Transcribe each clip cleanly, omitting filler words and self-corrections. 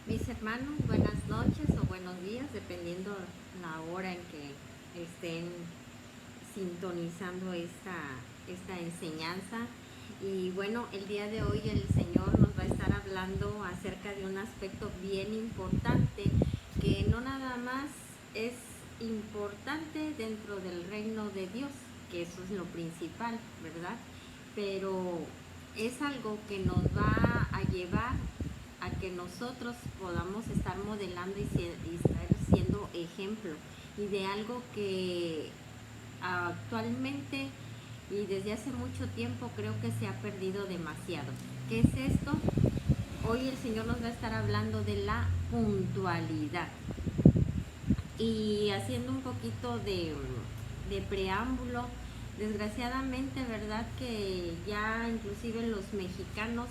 Mis hermanos, buenas noches o buenos días, dependiendo la hora en que estén sintonizando esta enseñanza. Y bueno, el día de hoy el Señor nos va a estar hablando acerca de un aspecto bien importante que no nada más es importante dentro del reino de Dios, que eso es lo principal, ¿verdad? Pero es algo que nos va a llevar a que nosotros podamos estar modelando y estar siendo ejemplo y de algo que actualmente y desde hace mucho tiempo creo que se ha perdido demasiado. ¿Qué es esto? Hoy el Señor nos va a estar hablando de la puntualidad y haciendo un poquito de preámbulo. Desgraciadamente, verdad que ya inclusive los mexicanos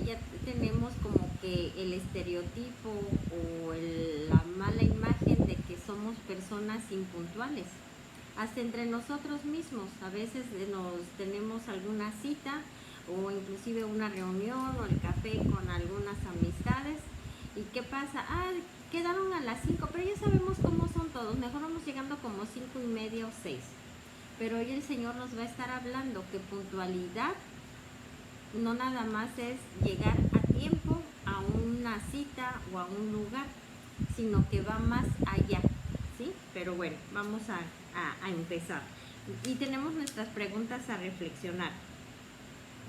ya tenemos como que el estereotipo o la mala imagen de que somos personas impuntuales. Hasta entre nosotros mismos, a veces nos tenemos alguna cita o inclusive una reunión o el café con algunas amistades. ¿Y qué pasa? Quedaron a las 5, pero ya sabemos cómo son todos. Mejor vamos llegando como 5:30 o 6. Pero hoy el Señor nos va a estar hablando que puntualidad no nada más es llegar a tiempo a una cita o a un lugar, sino que va más allá, ¿sí? Pero bueno, vamos a empezar. Y tenemos nuestras preguntas a reflexionar.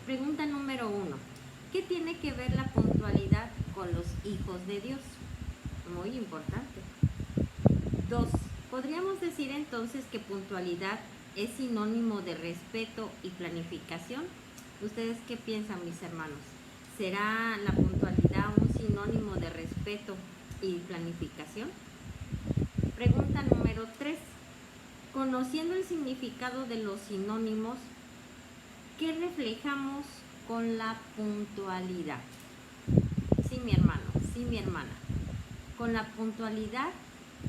Pregunta número 1. ¿Qué tiene que ver la puntualidad con los hijos de Dios? Muy importante. 2. ¿Podríamos decir entonces que puntualidad es sinónimo de respeto y planificación? ¿Ustedes qué piensan, mis hermanos? ¿Será la puntualidad un sinónimo de respeto y planificación? Pregunta número 3. Conociendo el significado de los sinónimos, ¿qué reflejamos con la puntualidad? Sí, mi hermano, sí, mi hermana. Con la puntualidad,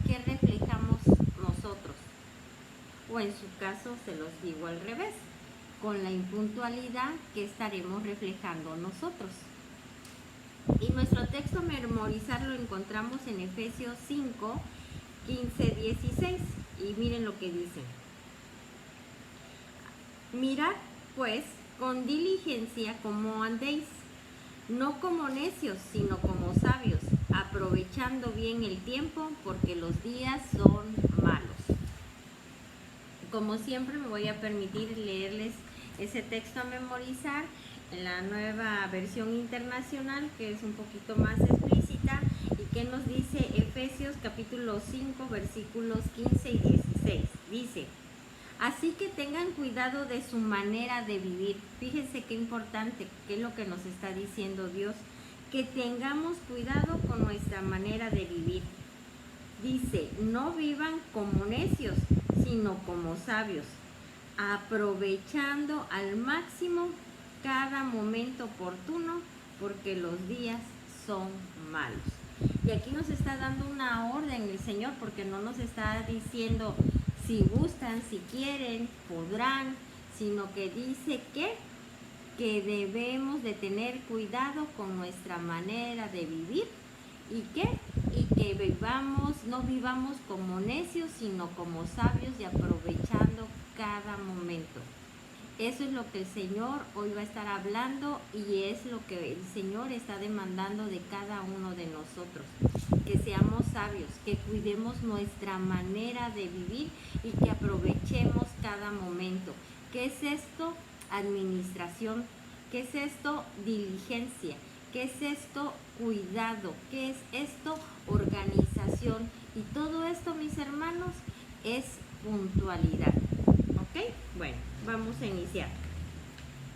¿qué reflejamos nosotros? O en su caso, se los digo al revés. Con la impuntualidad, ¿qué estaremos reflejando nosotros? Y nuestro texto a memorizar lo encontramos en Efesios 5, 15, 16. Y miren lo que dice. Mirad, pues, con diligencia cómo andéis, no como necios, sino como sabios, aprovechando bien el tiempo, porque los días son malos. Como siempre, me voy a permitir leerles ese texto a memorizar en la nueva versión internacional, que es un poquito más explícita, y que nos dice Efesios capítulo 5, versículos 15 y 16. Dice: así que tengan cuidado de su manera de vivir. Fíjense qué importante, qué es lo que nos está diciendo Dios, que tengamos cuidado con nuestra manera de vivir. Dice, no vivan como necios, sino como sabios, aprovechando al máximo cada momento oportuno, porque los días son malos. Y aquí nos está dando una orden el Señor, porque no nos está diciendo si gustan, si quieren, podrán, sino que dice que debemos de tener cuidado con nuestra manera de vivir y que no vivamos como necios, sino como sabios y aprovechando cada momento. Eso es lo que el Señor hoy va a estar hablando y es lo que el Señor está demandando de cada uno de nosotros. Que seamos sabios, que cuidemos nuestra manera de vivir y que aprovechemos cada momento. ¿Qué es esto? Administración. ¿Qué es esto? Diligencia. ¿Qué es esto? Cuidado. ¿Qué es esto? Organización. Y todo esto, mis hermanos, es puntualidad. ¿Ok? Bueno, vamos a iniciar.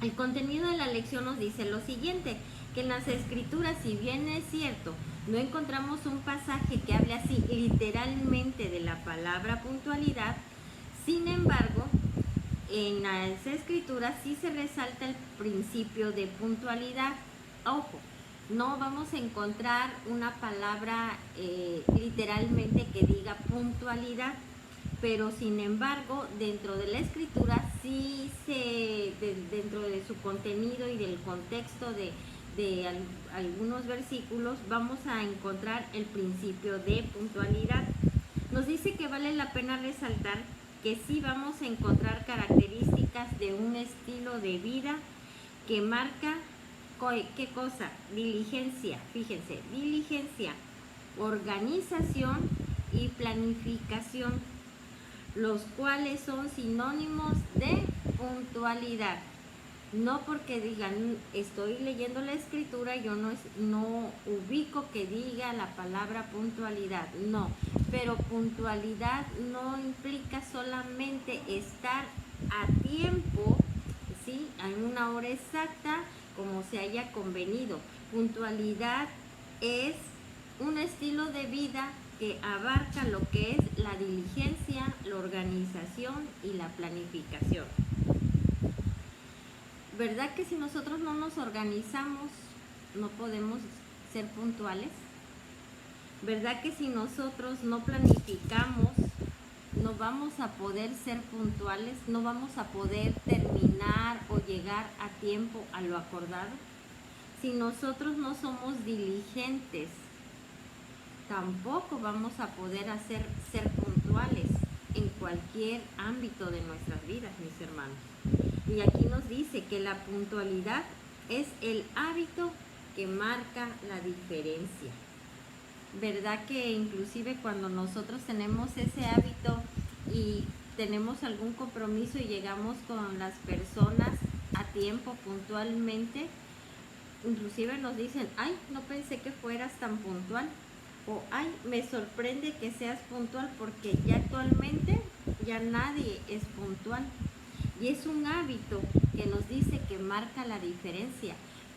El contenido de la lección nos dice lo siguiente, que en las escrituras, si bien es cierto, no encontramos un pasaje que hable así literalmente de la palabra puntualidad, sin embargo, en las escrituras sí se resalta el principio de puntualidad. Ojo, no vamos a encontrar una palabra literalmente que diga puntualidad, pero sin embargo dentro de la escritura sí dentro de su contenido y del contexto de algunos versículos vamos a encontrar el principio de puntualidad. Nos dice que vale la pena resaltar que sí vamos a encontrar características de un estilo de vida que marca, ¿qué cosa? Diligencia, fíjense, diligencia, organización y planificación, los cuales son sinónimos de puntualidad. No porque digan, estoy leyendo la escritura, yo no ubico que diga la palabra puntualidad, no. Pero puntualidad no implica solamente estar a tiempo, ¿sí?, en una hora exacta como se haya convenido. Puntualidad es un estilo de vida que abarca lo que es la diligencia, la organización y la planificación. ¿Verdad que si nosotros no nos organizamos, no podemos ser puntuales? ¿Verdad que si nosotros no planificamos, no vamos a poder ser puntuales? ¿No vamos a poder terminar o llegar a tiempo a lo acordado? Si nosotros no somos diligentes, tampoco vamos a poder ser puntuales en cualquier ámbito de nuestras vidas, mis hermanos. Y aquí nos dice que la puntualidad es el hábito que marca la diferencia. ¿Verdad que inclusive cuando nosotros tenemos ese hábito y tenemos algún compromiso y llegamos con las personas a tiempo, puntualmente, inclusive nos dicen, ay, no pensé que fueras tan puntual, o ay, me sorprende que seas puntual, porque ya actualmente ya nadie es puntual? Y es un hábito que nos dice que marca la diferencia.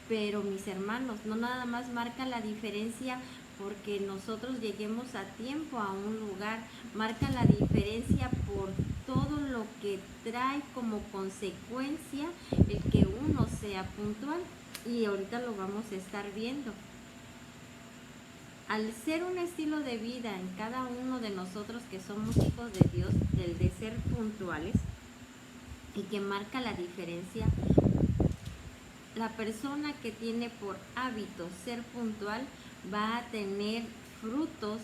Pero mis hermanos, no nada más marca la diferencia porque nosotros lleguemos a tiempo a un lugar, marca la diferencia por todo lo que trae como consecuencia el que uno sea puntual. Y ahorita lo vamos a estar viendo. Al ser un estilo de vida en cada uno de nosotros que somos hijos de Dios, del de ser puntuales, y que marca la diferencia, la persona que tiene por hábito ser puntual va a tener frutos,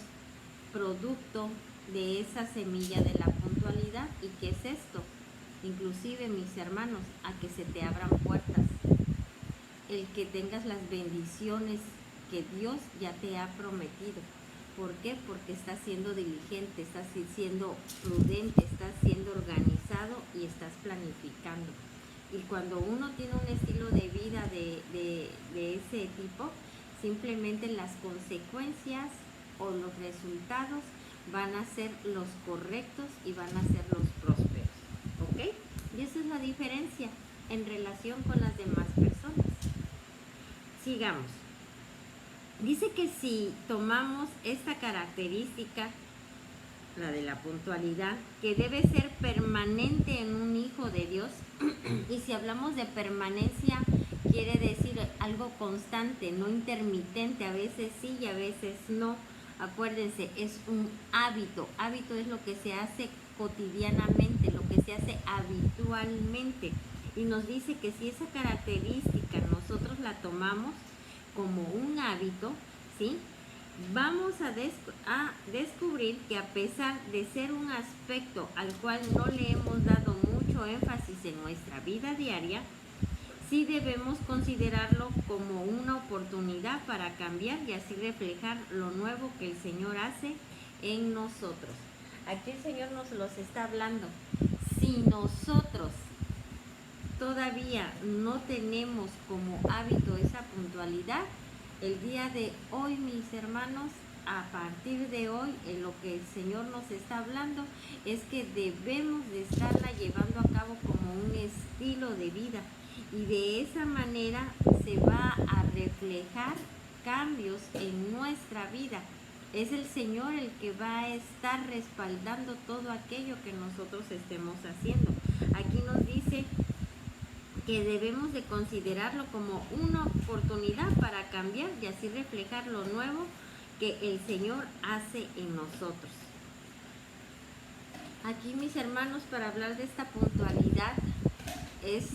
producto de esa semilla de la puntualidad. ¿Y qué es esto? Inclusive, mis hermanos, a que se te abran puertas, el que tengas las bendiciones que Dios ya te ha prometido. ¿Por qué? Porque estás siendo diligente, estás siendo prudente, estás siendo organizado y estás planificando. Y cuando uno tiene un estilo de vida de ese tipo, simplemente las consecuencias o los resultados van a ser los correctos y van a ser los prósperos. ¿Ok? Y esa es la diferencia en relación con las demás personas. Sigamos. Dice que si tomamos esta característica, la de la puntualidad, que debe ser permanente en un hijo de Dios, y si hablamos de permanencia, quiere decir algo constante, no intermitente, a veces sí y a veces no. Acuérdense, es un hábito. Hábito es lo que se hace cotidianamente, lo que se hace habitualmente. Y nos dice que si esa característica nosotros la tomamos como un hábito, ¿sí?, vamos a descubrir que a pesar de ser un aspecto al cual no le hemos dado mucho énfasis en nuestra vida diaria, sí debemos considerarlo como una oportunidad para cambiar y así reflejar lo nuevo que el Señor hace en nosotros. Aquí el Señor nos los está hablando. Si nosotros todavía no tenemos como hábito esa puntualidad, el día de hoy, mis hermanos, a partir de hoy, en lo que el Señor nos está hablando es que debemos de estarla llevando a cabo como un estilo de vida, y de esa manera se va a reflejar cambios en nuestra vida. Es el Señor el que va a estar respaldando todo aquello que nosotros estemos haciendo. Aquí nos dice que debemos de considerarlo como una oportunidad para cambiar y así reflejar lo nuevo que el Señor hace en nosotros. Aquí, mis hermanos, para hablar de esta puntualidad es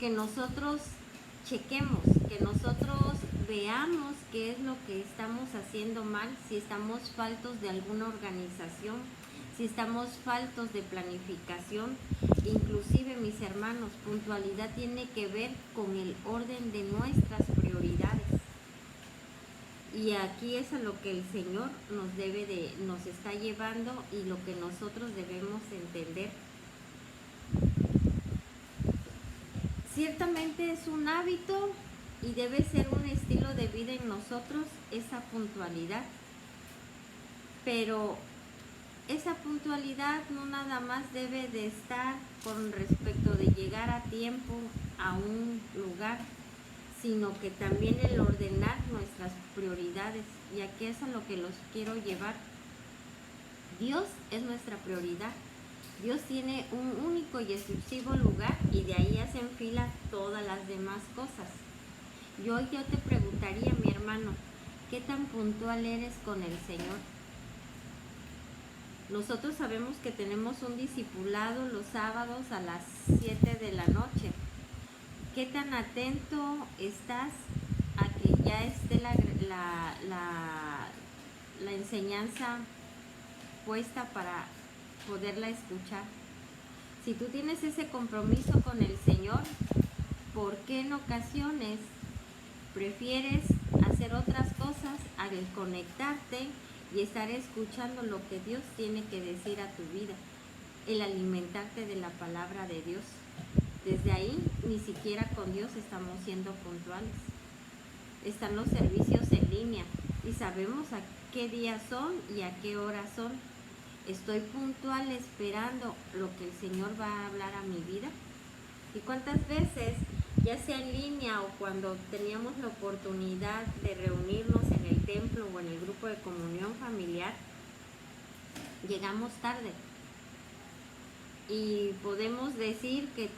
que nosotros chequemos que nosotros veamos qué es lo que estamos haciendo mal, si estamos faltos de alguna organización, si estamos faltos de planificación. Inclusive, mis hermanos, puntualidad tiene que ver con el orden de nuestras prioridades. Y aquí es a lo que el Señor nos está llevando y lo que nosotros debemos entender. Ciertamente es un hábito y debe ser un estilo de vida en nosotros esa puntualidad. Pero esa puntualidad no nada más debe de estar con respecto de llegar a tiempo a un lugar, sino que también el ordenar nuestras prioridades. Y aquí es a lo que los quiero llevar. Dios es nuestra prioridad. Dios tiene un único y exclusivo lugar y de ahí hacen fila todas las demás cosas. Yo te preguntaría, mi hermano, ¿qué tan puntual eres con el Señor? Nosotros sabemos que tenemos un discipulado los sábados a las 7 de la noche. ¿Qué tan atento estás a que ya esté la enseñanza puesta para poderla escuchar? Si tú tienes ese compromiso con el Señor, ¿por qué en ocasiones prefieres hacer otras cosas al conectarte y estar escuchando lo que Dios tiene que decir a tu vida? El alimentarte de la palabra de Dios. Desde ahí, ni siquiera con Dios estamos siendo puntuales. Están los servicios en línea y sabemos a qué días son y a qué horas son. ¿Estoy puntual esperando lo que el Señor va a hablar a mi vida? ¿Y cuántas veces, ya sea en línea o cuando teníamos la oportunidad de reunirnos en el templo o en el grupo de comunión familiar, llegamos tarde? Y podemos decir que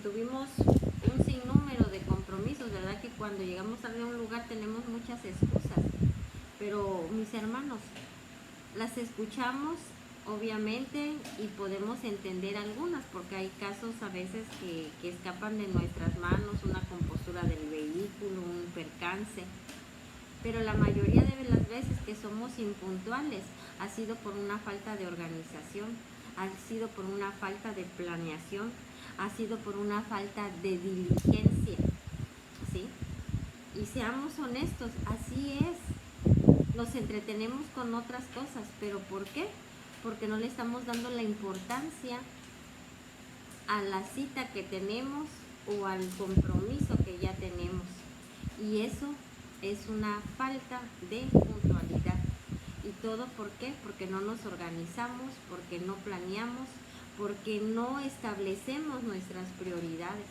tuvimos un sinnúmero de compromisos, ¿verdad? Que cuando llegamos tarde a un lugar tenemos muchas excusas. Pero, mis hermanos, las escuchamos obviamente y podemos entender algunas, porque hay casos a veces que escapan de nuestras manos, una compostura del vehículo, un percance. Pero la mayoría de las veces que somos impuntuales ha sido por una falta de organización, ha sido por una falta de planeación, ha sido por una falta de diligencia, ¿sí? Y seamos honestos, así es. Nos entretenemos con otras cosas, ¿pero por qué? Porque no le estamos dando la importancia a la cita que tenemos o al compromiso que ya tenemos. Y eso es una falta de puntualidad. ¿Y todo por qué? Porque no nos organizamos, porque no planeamos, porque no establecemos nuestras prioridades.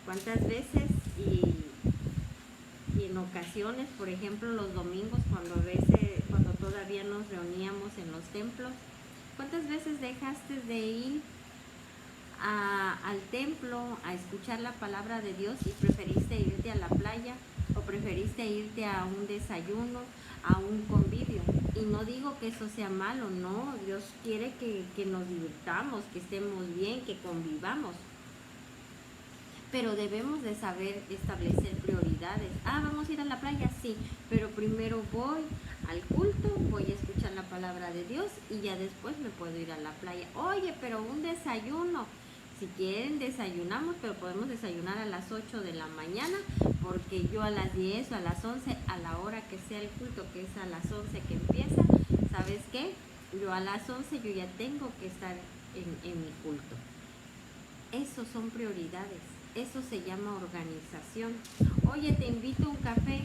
¿Cuántas veces y en ocasiones, por ejemplo los domingos, cuando todavía nos reuníamos en los templos, cuántas veces dejaste de ir al templo a escuchar la palabra de Dios y preferiste irte a la playa o preferiste irte a un desayuno, a un convivio? Y no digo que eso sea malo, no, Dios quiere que nos divirtamos, que estemos bien, que convivamos, pero debemos de saber establecer prioridades. Vamos a ir a la playa, sí, pero primero voy al culto, voy a escuchar la palabra de Dios y ya después me puedo ir a la playa. Oye, pero un desayuno, si quieren desayunamos, pero podemos desayunar a las 8 de la mañana, porque yo a las 10 o a las 11, a la hora que sea el culto, que es a las 11 que empieza, ¿sabes qué? Yo a las 11 yo ya tengo que estar en mi culto. Esos son prioridades, eso se llama organización. Oye, te invito a un café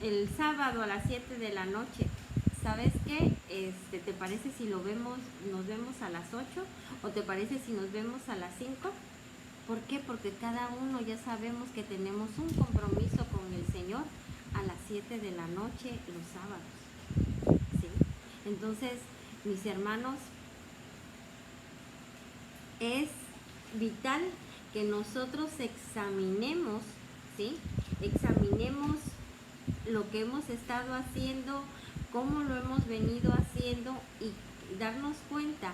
el sábado a las 7 de la noche. ¿Sabes qué? ¿Te parece si nos vemos a las 8? ¿O te parece si nos vemos a las 5? ¿Por qué? Porque cada uno ya sabemos que tenemos un compromiso con el Señor a las 7 de la noche los sábados, ¿sí? Entonces, mis hermanos, es vital que nosotros examinemos, ¿sí? Examinemos lo que hemos estado haciendo, cómo lo hemos venido haciendo y darnos cuenta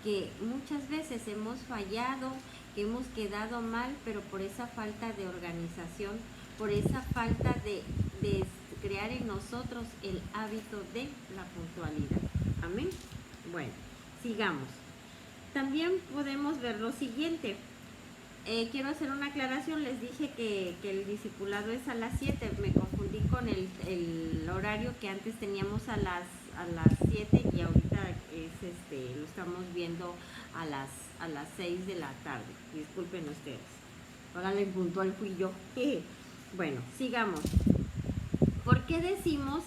que muchas veces hemos fallado, que hemos quedado mal, pero por esa falta de organización, por esa falta de crear en nosotros el hábito de la puntualidad. Amén. Bueno, sigamos. También podemos ver lo siguiente. Quiero hacer una aclaración. Les dije que el discipulado es a las 7. Me confundí con el horario que antes teníamos a las 7 y ahorita lo estamos viendo a las 6 de la tarde. Disculpen ustedes. Háganle puntual, fui yo. Bueno, sigamos. ¿Por qué decimos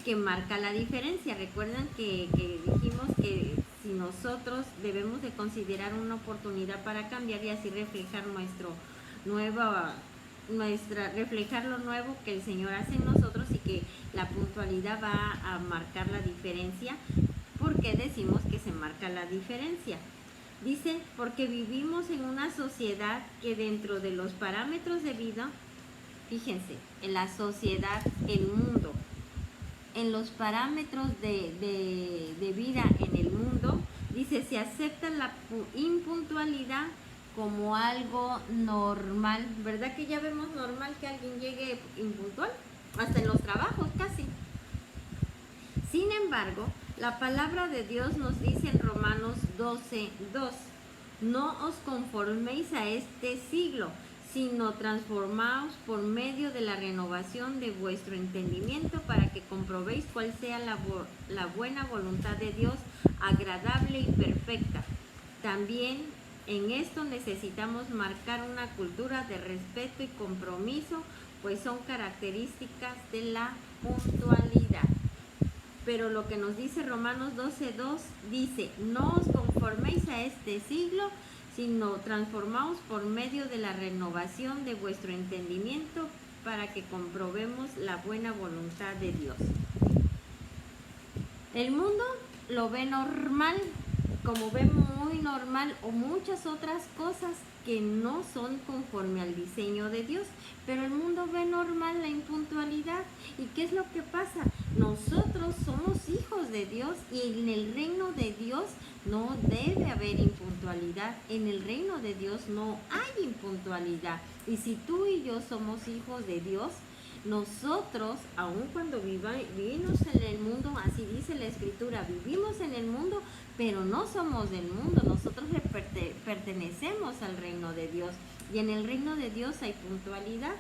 que marca la diferencia? Recuerdan que dijimos que si nosotros debemos de considerar una oportunidad para cambiar y así reflejar reflejar lo nuevo que el Señor hace en nosotros, y que la puntualidad va a marcar la diferencia. ¿Por qué decimos que se marca la diferencia? Dice, porque vivimos en una sociedad que dentro de los parámetros de vida, fíjense, en la sociedad, el mundo, en los parámetros de vida en el mundo, dice, se acepta la impuntualidad como algo normal. ¿Verdad que ya vemos normal que alguien llegue impuntual? Hasta en los trabajos casi. Sin embargo, la palabra de Dios nos dice en Romanos 12:2, no os conforméis a este siglo, sino transformaos por medio de la renovación de vuestro entendimiento, para que comprobéis cuál sea la buena voluntad de Dios, agradable y perfecta. También en esto necesitamos marcar una cultura de respeto y compromiso, pues son características de la puntualidad. Pero lo que nos dice Romanos 12:2 dice, no os conforméis a este siglo, sino transformaos por medio de la renovación de vuestro entendimiento, para que comprobemos la buena voluntad de Dios. El mundo lo ve normal, como ve muy normal, o muchas otras cosas que no son conforme al diseño de Dios, pero el mundo ve normal la impuntualidad. ¿Y qué es lo que pasa? Nosotros somos hijos de Dios, y en el reino de Dios no debe haber impuntualidad. En el reino de Dios no hay impuntualidad. Y si tú y yo somos hijos de Dios, nosotros, aun cuando vivimos en el mundo, así dice la Escritura, vivimos en el mundo, pero no somos del mundo. Nosotros pertenecemos al reino de Dios, y en el reino de Dios hay puntualidad.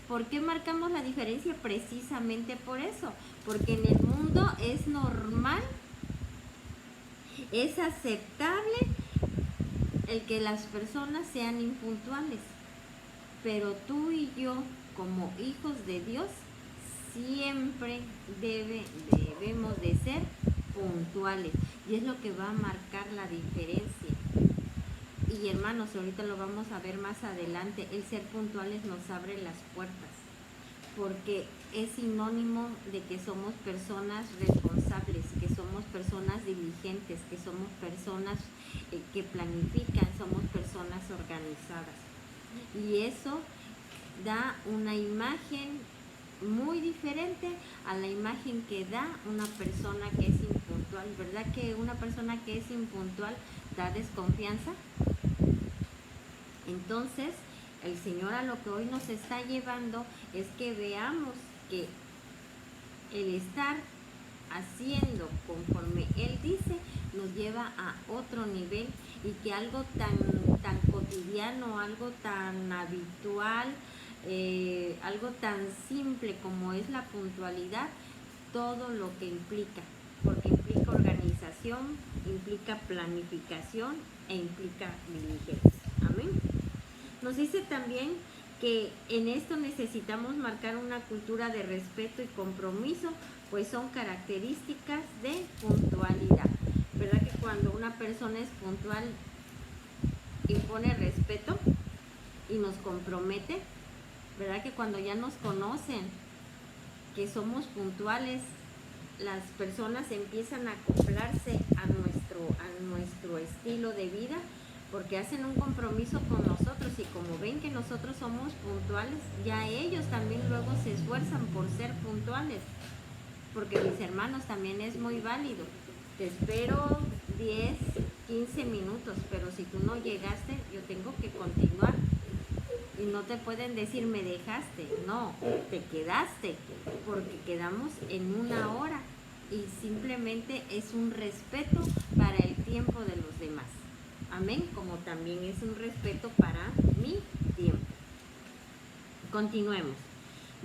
¿Por qué marcamos la diferencia? Precisamente por eso, porque en el mundo es normal, es aceptable el que las personas sean impuntuales, pero tú y yo, como hijos de Dios, siempre debemos de ser puntuales, y es lo que va a marcar la diferencia. Y hermanos, ahorita lo vamos a ver más adelante, el ser puntuales nos abre las puertas, porque es sinónimo de que somos personas responsables, que somos personas diligentes, que somos personas que planifican, somos personas organizadas. Y eso da una imagen muy diferente a la imagen que da una persona que es impuntual. ¿Verdad que una persona que es impuntual da desconfianza? Entonces, el Señor a lo que hoy nos está llevando es que veamos que el estar haciendo conforme Él dice nos lleva a otro nivel, y que algo tan cotidiano, algo tan habitual, algo tan simple como es la puntualidad, todo lo que implica, porque implica organización, implica planificación e implica diligencia. Amén. Nos dice también que en esto necesitamos marcar una cultura de respeto y compromiso, pues son características de puntualidad. ¿Verdad que cuando una persona es puntual impone respeto y nos compromete? ¿Verdad que cuando ya nos conocen que somos puntuales, las personas empiezan a acoplarse a nuestro estilo de vida, porque hacen un compromiso con nosotros, y como ven que nosotros somos puntuales, ya ellos también luego se esfuerzan por ser puntuales? Porque mis hermanos, también es muy válido. Te espero 10, 15 minutos, pero si tú no llegaste, yo tengo que continuar. Y no te pueden decir me dejaste, no, te quedaste, porque quedamos en una hora y simplemente es un respeto para el tiempo de los demás. Amén, como también es un respeto para mi tiempo. Continuemos.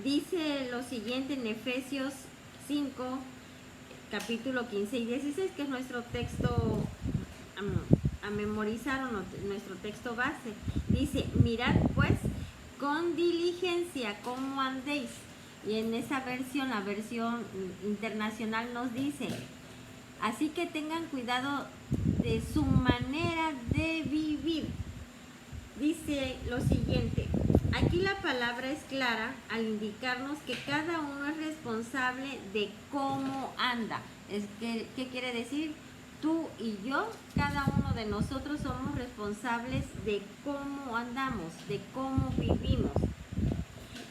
Dice lo siguiente en Efesios 5, capítulo 15 y 16, que es nuestro texto a memorizar o nuestro texto base. Dice, mirad pues con diligencia cómo andéis. Y en esa versión, la versión internacional nos dice, así que tengan cuidado de su manera de vivir. Dice lo siguiente, aquí la palabra es clara al indicarnos que cada uno es responsable de cómo anda. ¿Qué quiere decir? Tú y yo, cada uno de nosotros somos responsables de cómo andamos, de cómo vivimos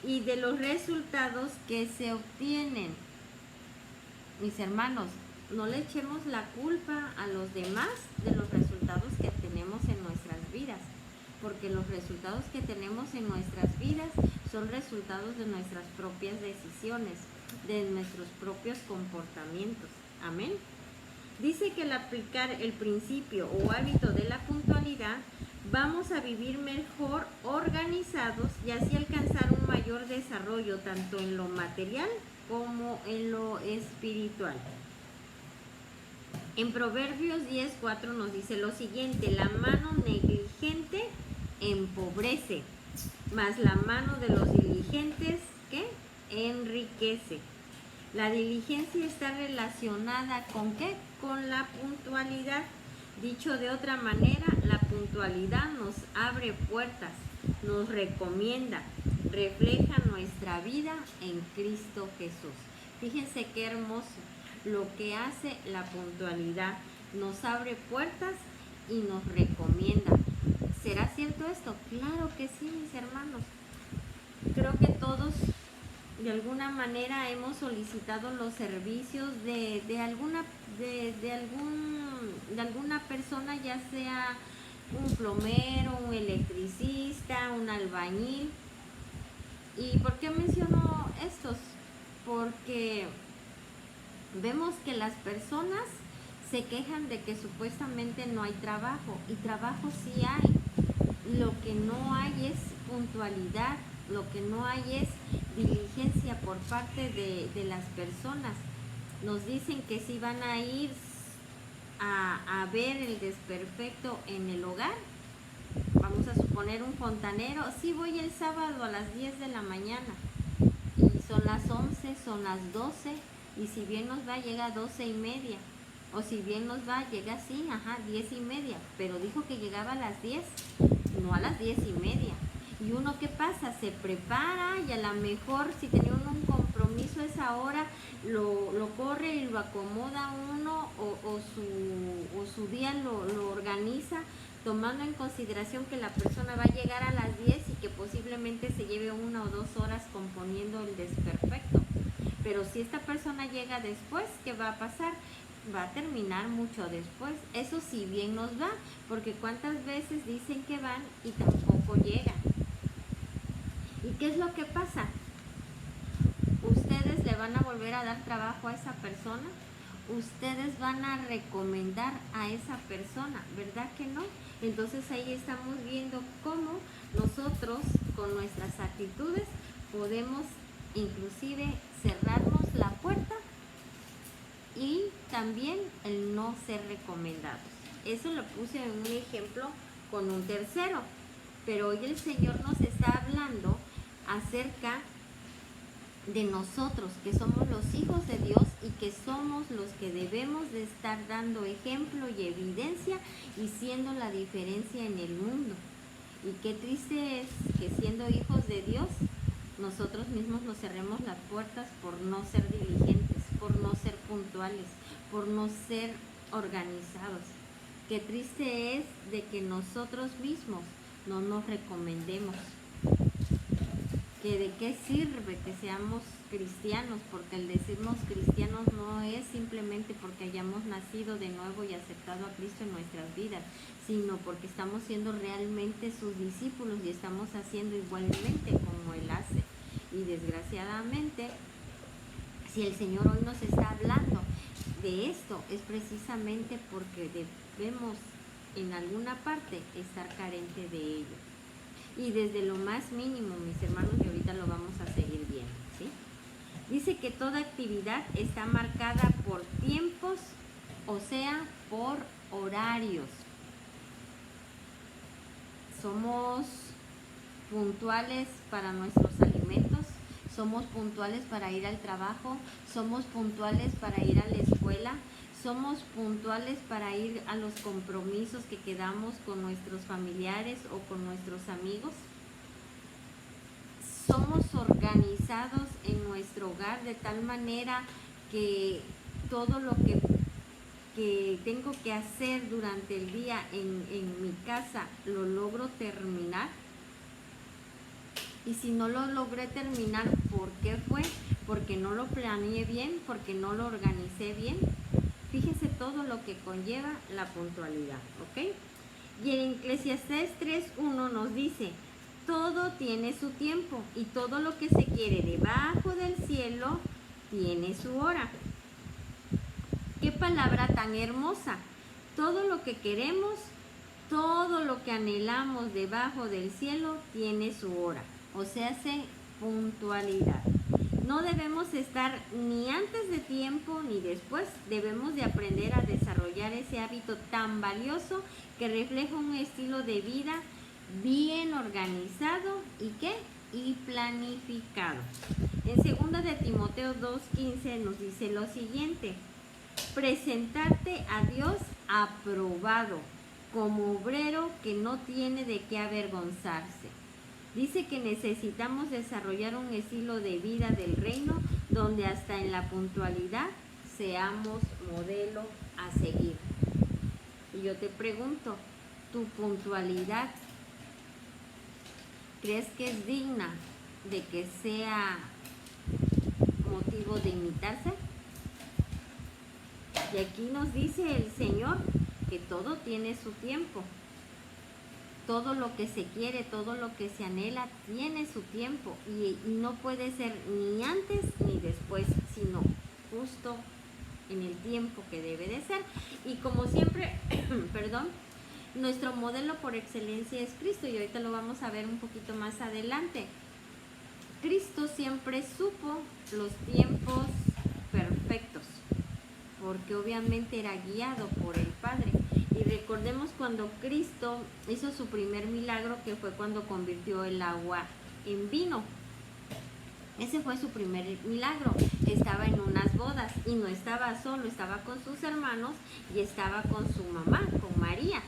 y de los resultados que se obtienen. Mis hermanos, no le echemos la culpa a los demás de los resultados que tenemos en nuestras vidas, porque los resultados que tenemos en nuestras vidas son resultados de nuestras propias decisiones, de nuestros propios comportamientos. Amén. Dice que al aplicar el principio o hábito de la puntualidad, vamos a vivir mejor organizados y así alcanzar un mayor desarrollo tanto en lo material como en lo espiritual. En Proverbios 10:4 nos dice lo siguiente, la mano negligente empobrece, mas la mano de los diligentes, ¿qué? Enriquece. La diligencia está relacionada ¿con qué? Con la puntualidad. Dicho de otra manera, la puntualidad nos abre puertas, nos recomienda, refleja nuestra vida en Cristo Jesús. Fíjense qué hermoso lo que hace la puntualidad. Nos abre puertas y nos recomienda. ¿Será cierto esto? Claro que sí, mis hermanos. Creo que todos de alguna manera hemos solicitado los servicios de alguna persona, ya sea un plomero, un electricista, un albañil. ¿Y por qué menciono estos? Porque vemos que las personas se quejan de que supuestamente no hay trabajo, y trabajo sí hay. Lo que no hay es puntualidad, lo que no hay es diligencia por parte de las personas. Nos dicen que si van a ir a ver el desperfecto en el hogar, vamos a suponer un fontanero, sí voy el sábado a las 10 de la mañana, y son las 11, son las 12, y si bien nos va llega a 12:30, o si bien nos va llega así, 10:30, pero dijo que llegaba a las 10, no a las 10:30. Y uno, ¿qué pasa? Se prepara y a lo mejor si tenía uno un compromiso a esa hora, lo corre y lo acomoda uno o su día lo organiza tomando en consideración que la persona va a llegar a las 10 y que posiblemente se lleve 1 o 2 horas componiendo el desperfecto. Pero si esta persona llega después, ¿qué va a pasar? Va a terminar mucho después. Eso sí bien nos va, porque cuántas veces dicen que van y tampoco llegan. ¿Y qué es lo que pasa? ¿Ustedes le van a volver a dar trabajo a esa persona? ¿Ustedes van a recomendar a esa persona? ¿Verdad que no? Entonces ahí estamos viendo cómo nosotros con nuestras actitudes podemos inclusive cerrarnos la puerta y también el no ser recomendados. Eso lo puse en un ejemplo con un tercero, pero hoy el Señor nos está hablando acerca de nosotros, que somos los hijos de Dios y que somos los que debemos de estar dando ejemplo y evidencia y siendo la diferencia en el mundo. Y qué triste es que siendo hijos de Dios, nosotros mismos nos cerremos las puertas por no ser diligentes, por no ser puntuales, por no ser organizados. Qué triste es de que nosotros mismos no nos recomendemos. que de qué sirve que seamos cristianos, porque el decirnos cristianos no es simplemente porque hayamos nacido de nuevo y aceptado a Cristo en nuestras vidas, sino porque estamos siendo realmente sus discípulos y estamos haciendo igualmente como Él hace. Y desgraciadamente, si el Señor hoy nos está hablando de esto, es precisamente porque debemos en alguna parte estar carente de ello. Y desde lo más mínimo, mis hermanos, y ahorita lo vamos a seguir viendo, ¿sí? Dice que toda actividad está marcada por tiempos, o sea, por horarios. Somos puntuales para nuestros alimentos, somos puntuales para ir al trabajo, somos puntuales para ir a la escuela, somos puntuales para ir a los compromisos que quedamos con nuestros familiares o con nuestros amigos. Somos organizados en nuestro hogar de tal manera que todo lo que tengo que hacer durante el día en mi casa lo logro terminar. Y si no lo logré terminar, ¿por qué fue? Porque no lo planeé bien, porque no lo organicé bien. Fíjese todo lo que conlleva la puntualidad, ¿ok? Y en Eclesiastés 3:1 nos dice, todo tiene su tiempo y todo lo que se quiere debajo del cielo tiene su hora. Qué palabra tan hermosa. Todo lo que queremos, todo lo que anhelamos debajo del cielo tiene su hora. O sea, hace puntualidad. No debemos estar ni antes de tiempo ni después. Debemos de aprender a desarrollar ese hábito tan valioso que refleja un estilo de vida bien organizado y planificado. En 2 de Timoteo 2:15 nos dice lo siguiente: presentarte a Dios aprobado, como obrero que no tiene de qué avergonzarse. Dice que necesitamos desarrollar un estilo de vida del reino donde hasta en la puntualidad seamos modelo a seguir. Y yo te pregunto, ¿tu puntualidad crees que es digna de que sea motivo de imitarse? Y aquí nos dice el Señor que todo tiene su tiempo. Todo lo que se quiere, todo lo que se anhela, tiene su tiempo. Y no puede ser ni antes ni después, sino justo en el tiempo que debe de ser. Y como siempre, nuestro modelo por excelencia es Cristo. Y ahorita lo vamos a ver un poquito más adelante. Cristo siempre supo los tiempos perfectos, porque obviamente era guiado por el Padre. Y recordemos cuando Cristo hizo su primer milagro, que fue cuando convirtió el agua en vino. Ese fue su primer milagro. Estaba en unas bodas y no estaba solo, estaba con sus hermanos y estaba con su mamá, con María.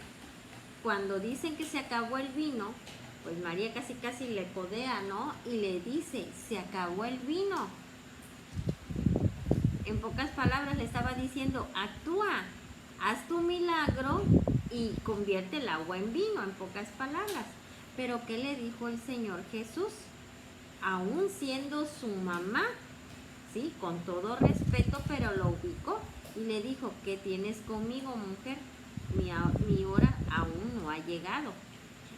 Cuando dicen que se acabó el vino, pues María casi le codea, ¿no? Y le dice, se acabó el vino. En pocas palabras le estaba diciendo, actúa, haz tu milagro y convierte el agua en vino, en pocas palabras. Pero ¿qué le dijo el Señor Jesús? Aún siendo su mamá, sí, con todo respeto, pero lo ubicó y le dijo, ¿qué tienes conmigo, mujer? Mi hora aún no ha llegado.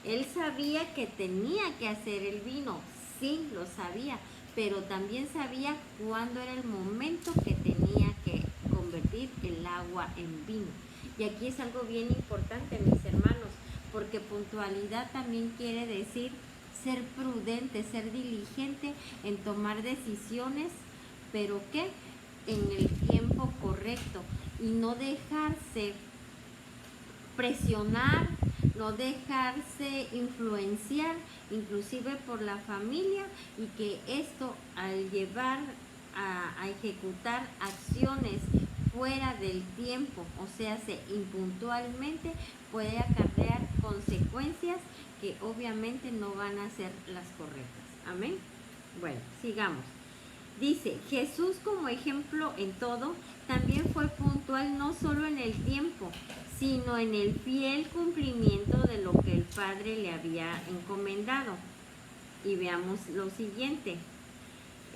Él sabía que tenía que hacer el vino, sí, lo sabía, pero también sabía cuándo era el momento que tenía que convertir el agua en vino. Y aquí es algo bien importante, mis hermanos, porque puntualidad también quiere decir ser prudente, ser diligente en tomar decisiones, pero que en el tiempo correcto y no dejarse presionar, no dejarse influenciar inclusive por la familia, y que esto al llevar a ejecutar acciones fuera del tiempo, o sea, impuntualmente, puede acarrear consecuencias que obviamente no van a ser las correctas. Amén. Bueno, sigamos. Dice, Jesús como ejemplo en todo, también fue puntual no solo en el tiempo, sino en el fiel cumplimiento de lo que el Padre le había encomendado. y veamos lo siguiente.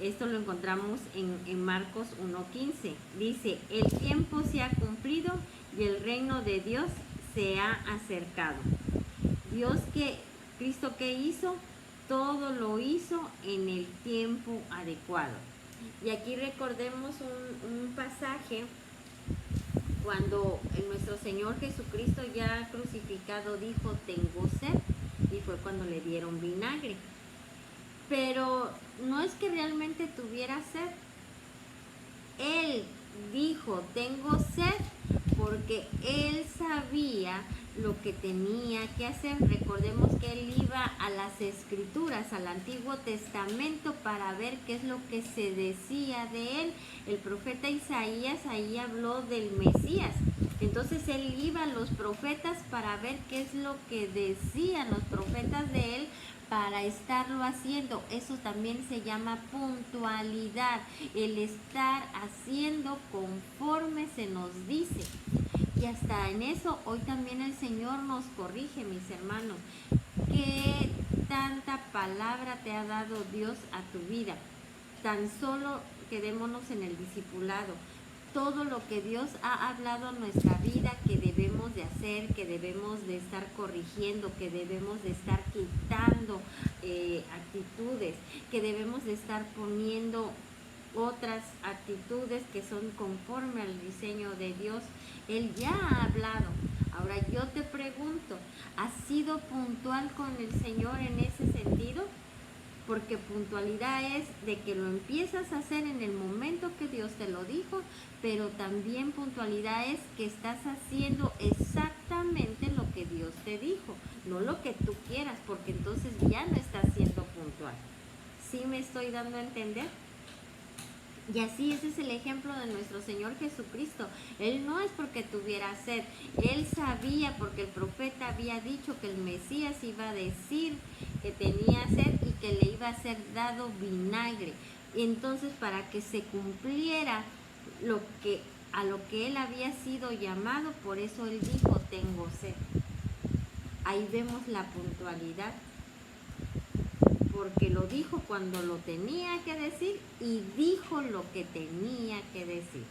Esto lo encontramos en Marcos 1:15. Dice, el tiempo se ha cumplido y el reino de Dios se ha acercado. Cristo, ¿qué hizo? Todo lo hizo en el tiempo adecuado. Y aquí recordemos un pasaje cuando nuestro Señor Jesucristo ya crucificado dijo, tengo sed, y fue cuando le dieron vinagre. Pero no es que realmente tuviera sed. Él dijo, tengo sed, porque él sabía lo que tenía que hacer. Recordemos que él iba a las Escrituras, al Antiguo Testamento, para ver qué es lo que se decía de él. El profeta Isaías ahí habló del Mesías. Entonces él iba a los profetas para ver qué es lo que decían los profetas de él, para estarlo haciendo. Eso también se llama puntualidad, el estar haciendo conforme se nos dice. Y hasta en eso hoy también el Señor nos corrige, mis hermanos. ¿Qué tanta palabra te ha dado Dios a tu vida? Tan solo quedémonos en el discipulado. Todo lo que Dios ha hablado en nuestra vida que debemos de hacer, que debemos de estar corrigiendo, que debemos de estar quitando actitudes, que debemos de estar poniendo otras actitudes que son conforme al diseño de Dios. Él ya ha hablado. Ahora yo te pregunto, ¿has sido puntual con el Señor en ese sentido? Porque puntualidad es de que lo empiezas a hacer en el momento que Dios te lo dijo, pero también puntualidad es que estás haciendo exactamente lo que Dios te dijo, no lo que tú quieras, porque entonces ya no estás siendo puntual. ¿Sí me estoy dando a entender? Y así ese es el ejemplo de nuestro Señor Jesucristo. Él no es porque tuviera sed, él sabía, porque el profeta había dicho que el Mesías iba a decir que tenía sed y que le iba a ser dado vinagre. Y entonces, para que se cumpliera a lo que él había sido llamado, por eso él dijo, tengo sed. Ahí vemos la puntualidad, porque lo dijo cuando lo tenía que decir y dijo lo que tenía que decir.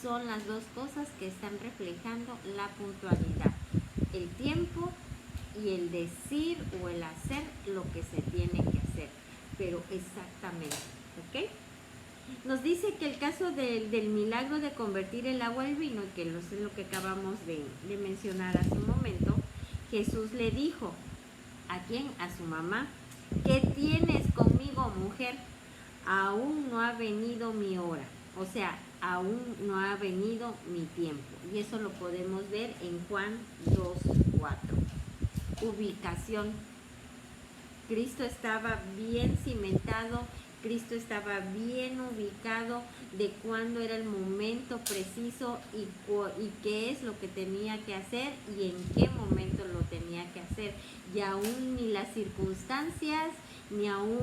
Son las dos cosas que están reflejando la puntualidad, el tiempo y el decir o el hacer lo que se tiene que hacer, pero exactamente, ¿ok? Nos dice que el caso del milagro de convertir el agua en vino, que es lo que acabamos de mencionar hace un momento, Jesús le dijo, ¿a quién? A su mamá, ¿qué tienes conmigo, mujer? Aún no ha venido mi hora. O sea, aún no ha venido mi tiempo. Y eso lo podemos ver en Juan 2:4. Ubicación. Cristo estaba bien cimentado, Cristo estaba bien ubicado de cuándo era el momento preciso y qué es lo que tenía que hacer y en qué momento lo tenía que hacer. Y aún ni las circunstancias, ni aún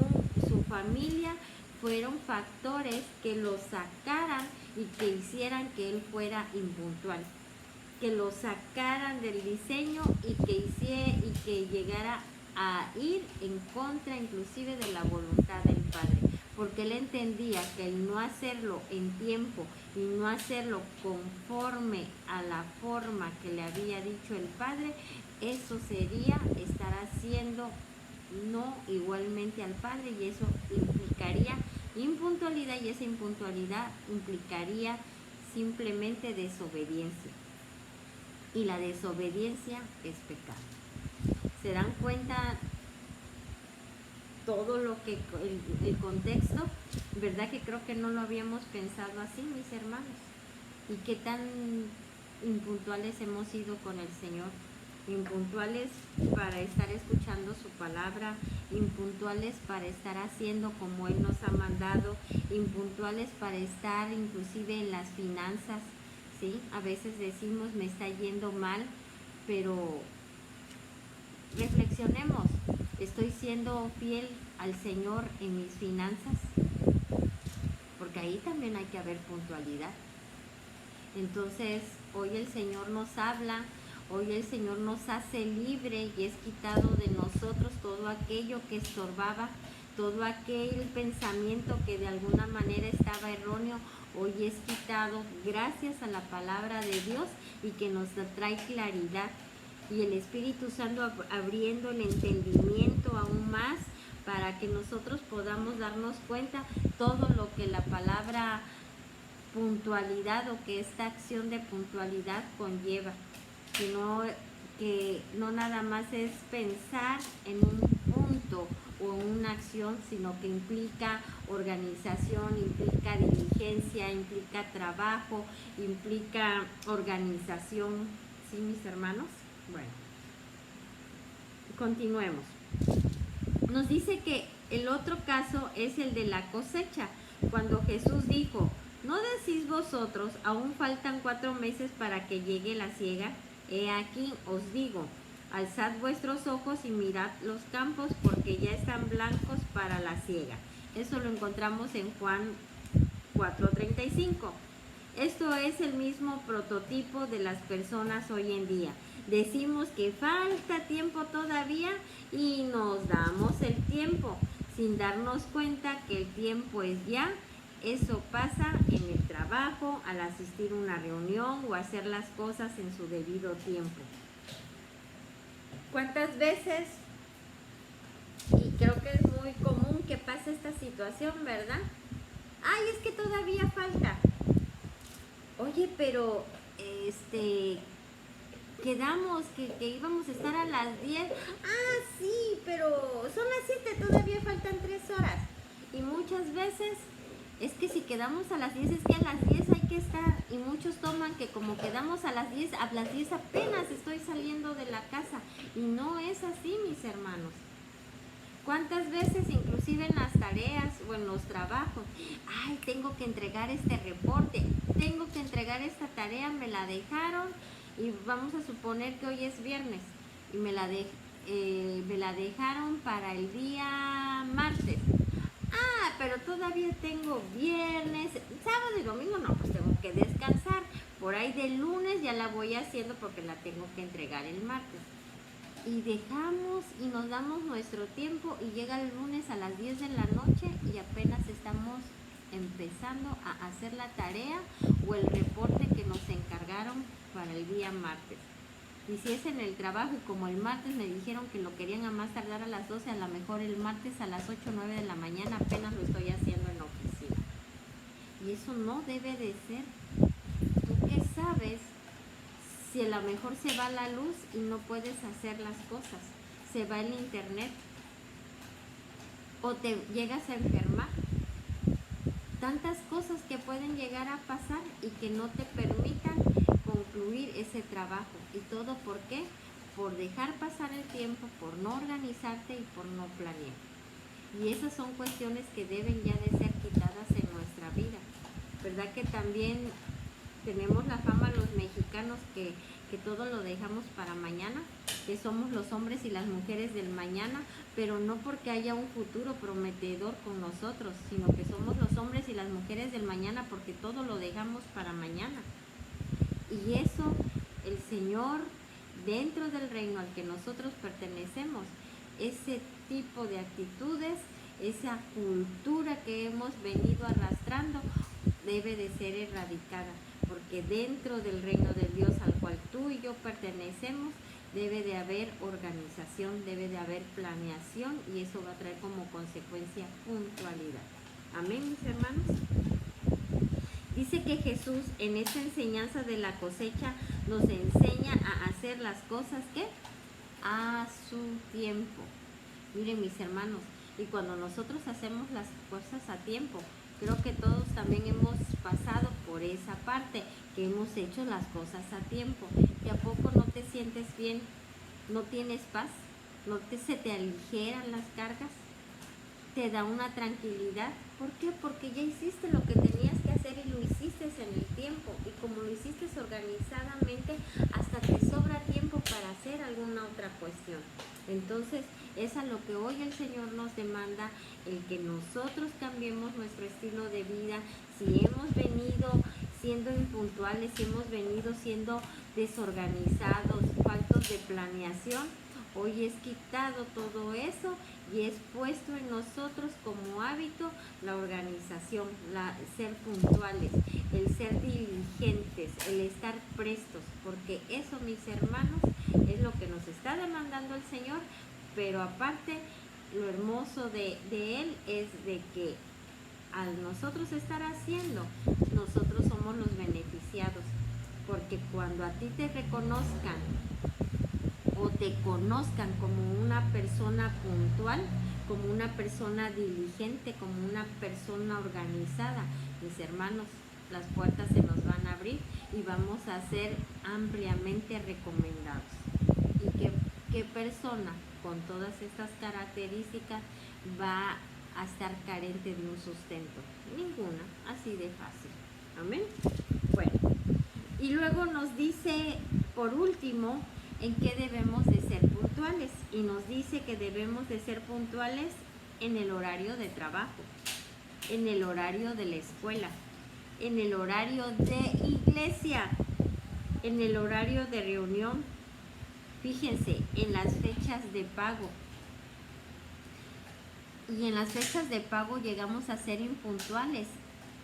su familia fueron factores que lo sacaran y que hicieran que él fuera impuntual, que lo sacaran del diseño y que llegara a ir en contra inclusive de la voluntad del Padre, porque él entendía que el no hacerlo en tiempo y no hacerlo conforme a la forma que le había dicho el Padre, eso sería estar haciendo no igualmente al Padre, y eso implicaría impuntualidad, y esa impuntualidad implicaría simplemente desobediencia, y la desobediencia es pecado. ¿Se dan cuenta todo lo que el contexto? ¿Verdad que creo que no lo habíamos pensado así, mis hermanos? Y qué tan impuntuales hemos sido con el Señor. Impuntuales para estar escuchando su palabra, impuntuales para estar haciendo como Él nos ha mandado, impuntuales para estar inclusive en las finanzas, ¿sí? A veces decimos, me está yendo mal, pero reflexionemos, ¿estoy siendo fiel al Señor en mis finanzas? Porque ahí también hay que haber puntualidad. Entonces, hoy el Señor nos habla, Hoy el Señor nos hace libre y es quitado de nosotros todo aquello que estorbaba, todo aquel pensamiento que de alguna manera estaba erróneo. Hoy es quitado gracias a la palabra de Dios y que nos trae claridad. Y el Espíritu Santo abriendo el entendimiento aún más para que nosotros podamos darnos cuenta todo lo que la palabra puntualidad o que esta acción de puntualidad conlleva. Que no nada más es pensar en un punto o en una acción, sino que implica organización, implica diligencia, implica trabajo, implica organización. ¿Sí, mis hermanos? Bueno, continuemos. Nos dice que el otro caso es el de la cosecha, cuando Jesús dijo: ¿no decís vosotros, aún faltan 4 meses para que llegue la siega? He aquí os digo, alzad vuestros ojos y mirad los campos, porque ya están blancos para la siega. Eso lo encontramos en Juan 4:35. Esto es el mismo prototipo de las personas hoy en día. Decimos que falta tiempo todavía y nos damos el tiempo sin darnos cuenta que el tiempo es ya. Eso pasa en el trabajo, al asistir a una reunión o hacer las cosas en su debido tiempo. ¿Cuántas veces? Y creo que es muy común que pase esta situación, ¿verdad? Ay, es que todavía falta. Oye, pero quedamos que íbamos a estar a las 10. Ah, sí, pero son las 7, todavía faltan 3 horas. Y muchas veces es que si quedamos a las 10, es que a las 10 hay que estar. Y muchos toman que como quedamos a las 10 apenas estoy saliendo de la casa. Y no es así, mis hermanos. ¿Cuántas veces, inclusive en las tareas o en los trabajos? Ay, tengo que entregar este reporte, tengo que entregar esta tarea, me la dejaron y vamos a suponer que hoy es viernes y me la dejaron para el día martes. Ah, pero todavía tengo viernes, sábado y domingo, no, pues tengo que descansar. Por ahí del lunes ya la voy haciendo porque la tengo que entregar el martes. Y dejamos y nos damos nuestro tiempo y llega el lunes a las 10 de la noche y apenas estamos empezando a hacer la tarea o el reporte que nos encargaron para el día martes. Y si es en el trabajo y como el martes me dijeron que lo querían a más tardar a las 12, a lo mejor el martes a las 8 o 9 de la mañana apenas lo estoy haciendo en la oficina. Y eso no debe de ser. ¿Tú qué sabes? Si a lo mejor se va la luz y no puedes hacer las cosas, se va el internet o te llegas a enfermar. Tantas cosas que pueden llegar a pasar y que no te permitan concluir ese trabajo. ¿Y todo por qué? Por dejar pasar el tiempo, por no organizarte y por no planear. Y esas son cuestiones que deben ya de ser quitadas en nuestra vida. ¿Verdad que también tenemos la fama los mexicanos que todo lo dejamos para mañana, que somos los hombres y las mujeres del mañana, pero no porque haya un futuro prometedor con nosotros, sino que somos los hombres y las mujeres del mañana porque todo lo dejamos para mañana. Y eso el Señor, dentro del reino al que nosotros pertenecemos, ese tipo de actitudes, esa cultura que hemos venido arrastrando, debe de ser erradicada, porque dentro del reino de Dios al cual tú y yo pertenecemos, debe de haber organización, debe de haber planeación y eso va a traer como consecuencia puntualidad. Amén, mis hermanos. Dice que Jesús en esta enseñanza de la cosecha nos enseña a hacer las cosas que a su tiempo. Miren, mis hermanos, y cuando nosotros hacemos las cosas a tiempo, creo que todos también hemos pasado por esa parte, que hemos hecho las cosas a tiempo. ¿Y a poco no te sientes bien? ¿No tienes paz? ¿Se te aligeran las cargas? ¿Te da una tranquilidad? ¿Por qué? Porque ya hiciste lo que tenías que hacer y lo hiciste en el tiempo. Y como lo hiciste organizadamente, hasta te sobra tiempo para hacer alguna otra cuestión. Entonces, es a lo que hoy el Señor nos demanda, el que nosotros cambiemos nuestro estilo de vida. Si siendo impuntuales, hemos venido siendo desorganizados, faltos de planeación, hoy es quitado todo eso y es puesto en nosotros como hábito la organización, ser puntuales, el ser diligentes, el estar prestos, porque eso, mis hermanos, es lo que nos está demandando el Señor, pero aparte, lo hermoso de Él es de que al nosotros estar haciendo, nosotros somos los beneficiados, porque cuando a ti te reconozcan o te conozcan como una persona puntual, como una persona diligente, como una persona organizada, mis hermanos, las puertas se nos van a abrir y vamos a ser ampliamente recomendados. ¿Y qué persona con todas estas características va a estar carente de un sustento? Ninguna, así de fácil. Amén. Bueno, y luego nos dice, por último, en qué debemos de ser puntuales. Y nos dice que debemos de ser puntuales en el horario de trabajo, en el horario de la escuela, en el horario de iglesia, en el horario de reunión. Fíjense, en las fechas de pago. Y en las fechas de pago llegamos a ser impuntuales.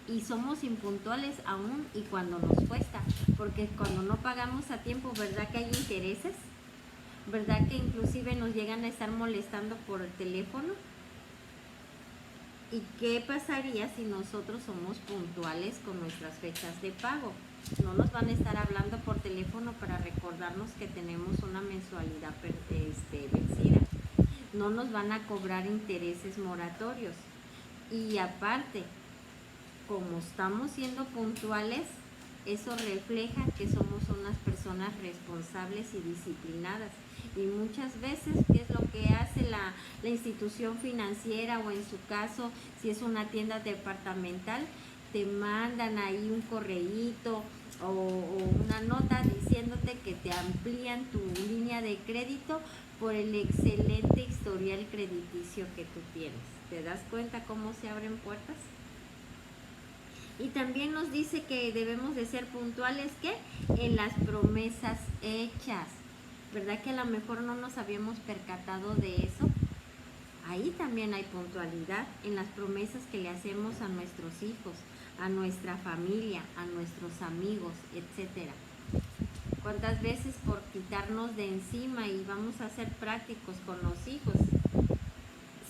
Y somos impuntuales aún y cuando nos cuesta. Porque cuando no pagamos a tiempo, ¿verdad que hay intereses? ¿Verdad que inclusive nos llegan a estar molestando por el teléfono? ¿Y qué pasaría si nosotros somos puntuales con nuestras fechas de pago? No nos van a estar hablando por teléfono para recordarnos que tenemos una mensualidad vencida. No nos van a cobrar intereses moratorios. Y aparte, como estamos siendo puntuales, eso refleja que somos unas personas responsables y disciplinadas. Y muchas veces, ¿qué es lo que hace la institución financiera o en su caso, si es una tienda departamental? Te mandan ahí un correíto o una nota diciéndote que te amplían tu línea de crédito por el excelente historial crediticio que tú tienes. ¿Te das cuenta cómo se abren puertas? Y también nos dice que debemos de ser puntuales, ¿qué? En las promesas hechas. ¿Verdad que a lo mejor no nos habíamos percatado de eso? Ahí también hay puntualidad en las promesas que le hacemos a nuestros hijos, a nuestra familia, a nuestros amigos, etcétera. ¿Cuántas veces por quitarnos de encima y vamos a ser prácticos con los hijos?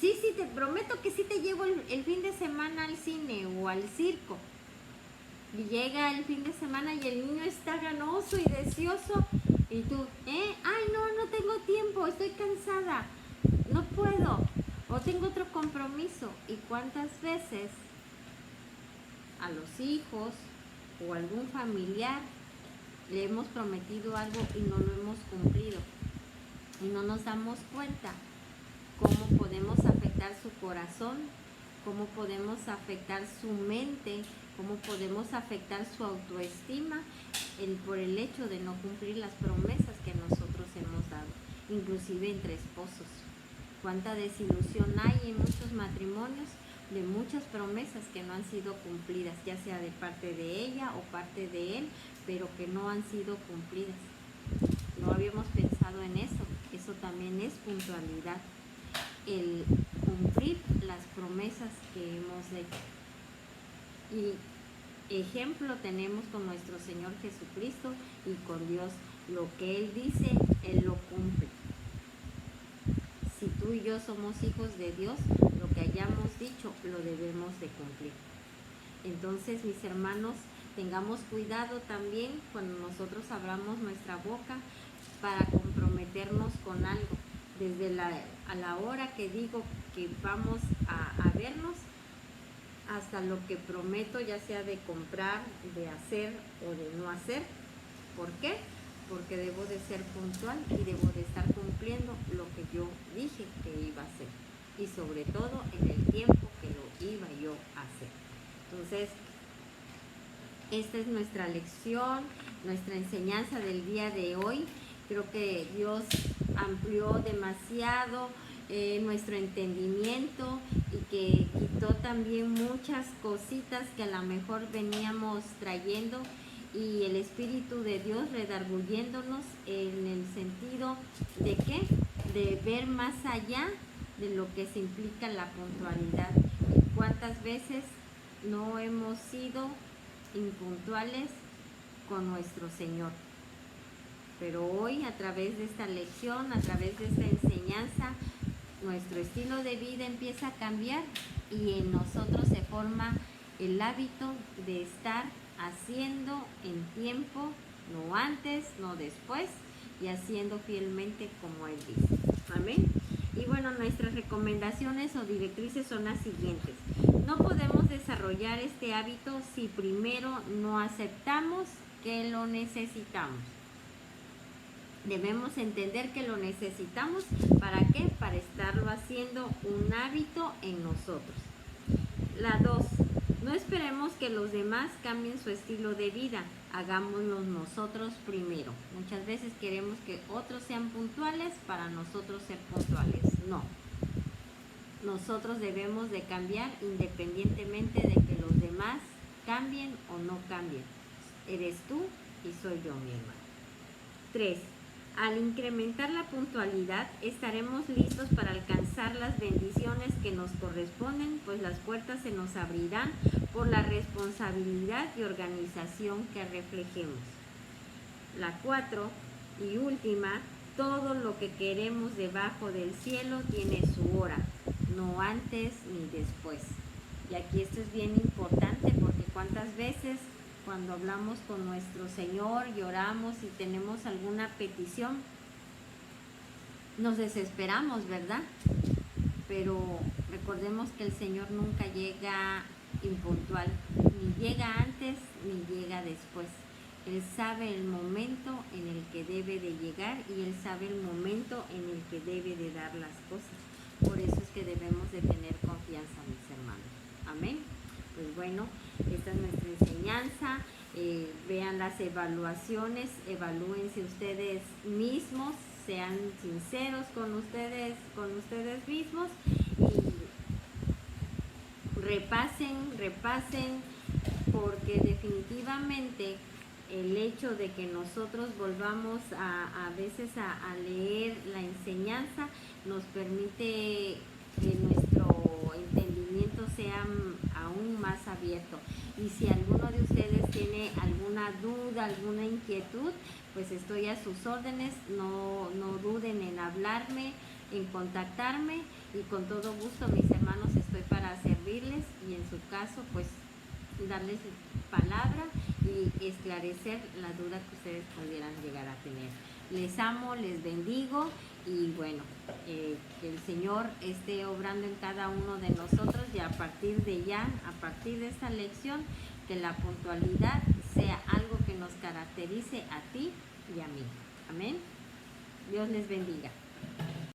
Sí, te prometo que sí te llevo el fin de semana al cine o al circo. Y llega el fin de semana y el niño está ganoso y deseoso. Y tú, ay, no tengo tiempo, estoy cansada, no puedo, o tengo otro compromiso. ¿Y cuántas veces a los hijos o a algún familiar le hemos prometido algo y no lo hemos cumplido? Y no nos damos cuenta cómo podemos afectar su corazón, cómo podemos afectar su mente, cómo podemos afectar su autoestima por el hecho de no cumplir las promesas que nosotros hemos dado, inclusive entre esposos. Cuánta desilusión hay en muchos matrimonios de muchas promesas que no han sido cumplidas, ya sea de parte de ella o parte de él, pero que no han sido cumplidas. No habíamos pensado en eso. Eso también es puntualidad, el cumplir las promesas que hemos hecho. Y ejemplo tenemos con nuestro Señor Jesucristo y con Dios. Lo que Él dice, Él lo cumple. Si tú y yo somos hijos de Dios, lo que hayamos dicho lo debemos de cumplir. Entonces, mis hermanos, tengamos cuidado también cuando nosotros abramos nuestra boca para comprometernos con algo. Desde a la hora que digo que vamos a vernos, hasta lo que prometo, ya sea de comprar, de hacer o de no hacer. ¿Por qué? Porque debo de ser puntual y debo de estar cumpliendo lo que yo dije que iba a hacer. Y sobre todo en el tiempo que lo iba yo a hacer. Entonces, esta es nuestra lección, nuestra enseñanza del día de hoy. Creo que Dios amplió demasiado nuestro entendimiento y que quitó también muchas cositas que a lo mejor veníamos trayendo, y el Espíritu de Dios redarguyéndonos en el sentido de ¿qué? De ver más allá de lo que se implica la puntualidad. ¿Cuántas veces no hemos sido impuntuales con nuestro Señor? Pero hoy, a través de esta lección, a través de esta enseñanza, nuestro estilo de vida empieza a cambiar y en nosotros se forma el hábito de estar haciendo en tiempo, no antes, no después, y haciendo fielmente como Él dice. Amén. Y bueno, nuestras recomendaciones o directrices son las siguientes. No podemos desarrollar este hábito si primero no aceptamos que lo necesitamos. Debemos entender que lo necesitamos. ¿Para qué? Para estarlo haciendo un hábito en nosotros. La 2. No esperemos que los demás cambien su estilo de vida. Hagámoslo nosotros primero. Muchas veces queremos que otros sean puntuales para nosotros ser puntuales. No. Nosotros debemos de cambiar independientemente de que los demás cambien o no cambien. Eres tú y soy yo, mi hermano. 3. Al incrementar la puntualidad, estaremos listos para alcanzar las bendiciones que nos corresponden, pues las puertas se nos abrirán por la responsabilidad y organización que reflejemos. La 4 y última, todo lo que queremos debajo del cielo tiene su hora, no antes ni después. Y aquí esto es bien importante, porque cuántas veces cuando hablamos con nuestro Señor y oramos y tenemos alguna petición, nos desesperamos, ¿verdad? Pero recordemos que el Señor nunca llega impuntual, ni llega antes ni llega después. Él sabe el momento en el que debe de llegar y Él sabe el momento en el que debe de dar las cosas. Por eso es que debemos de tener confianza, mis hermanos. Amén. Pues bueno, esta es nuestra enseñanza. Vean las evaluaciones, evalúense ustedes mismos, sean sinceros con ustedes mismos y repasen, porque definitivamente el hecho de que nosotros volvamos a veces a leer la enseñanza nos permite que nuestro entendimiento sea aún más abierto. Y si alguno de ustedes tiene alguna duda, alguna inquietud, pues estoy a sus órdenes. No duden en hablarme, en contactarme, y con todo gusto, mis hermanos, estoy para servirles y en su caso, pues darles palabra y esclarecer la duda que ustedes pudieran llegar a tener. Les amo, les bendigo y bueno, que el Señor esté obrando en cada uno de nosotros, y a partir de esta lección, que la puntualidad sea algo que nos caracterice a ti y a mí. Amén. Dios les bendiga.